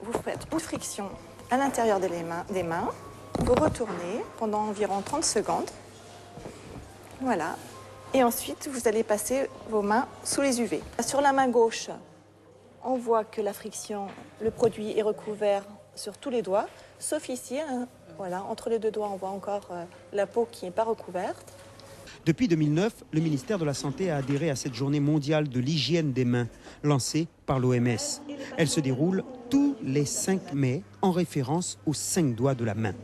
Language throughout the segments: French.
vous faites une friction à l'intérieur des mains, vous retournez pendant environ 30 secondes. Voilà. Et ensuite, vous allez passer vos mains sous les UV. Sur la main gauche, on voit que la friction, le produit est recouvert sur tous les doigts, sauf ici, hein, voilà, entre les deux doigts, on voit encore la peau qui n'est pas recouverte. Depuis 2009, le ministère de la Santé a adhéré à cette journée mondiale de l'hygiène des mains, lancée par l'OMS. Elle se déroule tous les 5 mai, en référence aux 5 doigts de la main.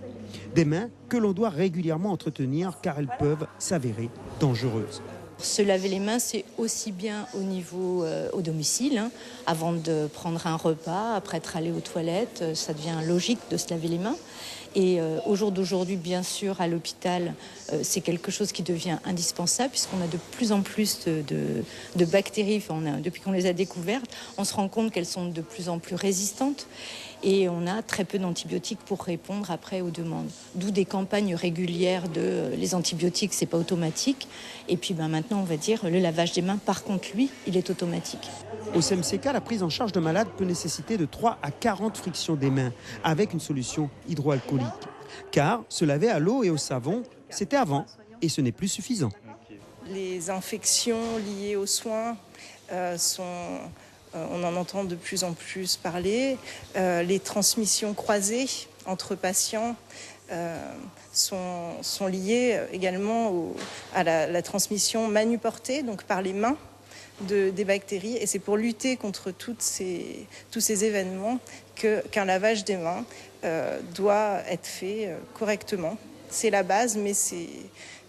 Des mains que l'on doit régulièrement entretenir car elles peuvent s'avérer dangereuses. Se laver les mains, c'est aussi bien au niveau au domicile, hein, avant de prendre un repas, après être allé aux toilettes, ça devient logique de se laver les mains. Et au jour d'aujourd'hui, bien sûr, à l'hôpital, c'est quelque chose qui devient indispensable puisqu'on a de plus en plus de bactéries. Depuis qu'on les a découvertes, on se rend compte qu'elles sont de plus en plus résistantes. Et on a très peu d'antibiotiques pour répondre après aux demandes. D'où des campagnes régulières de les antibiotiques, c'est pas automatique. Et puis maintenant, on va dire, le lavage des mains, par contre, lui, il est automatique. Au CMCK, la prise en charge de malades peut nécessiter de 3 à 40 frictions des mains avec une solution hydroalcoolique. Car se laver à l'eau et au savon, c'était avant et ce n'est plus suffisant. Les infections liées aux soins on en entend de plus en plus parler. Les transmissions croisées entre patients sont liées également à la transmission manuportée, donc par les mains des bactéries. Et c'est pour lutter contre tous ces événements qu'un lavage des mains doit être fait correctement. C'est la base, mais c'est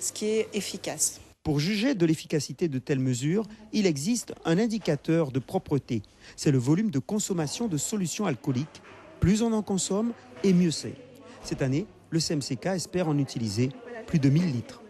ce qui est efficace. Pour juger de l'efficacité de telles mesures, il existe un indicateur de propreté. C'est le volume de consommation de solutions alcooliques. Plus on en consomme, et mieux c'est. Cette année, le CMCK espère en utiliser plus de 1000 litres.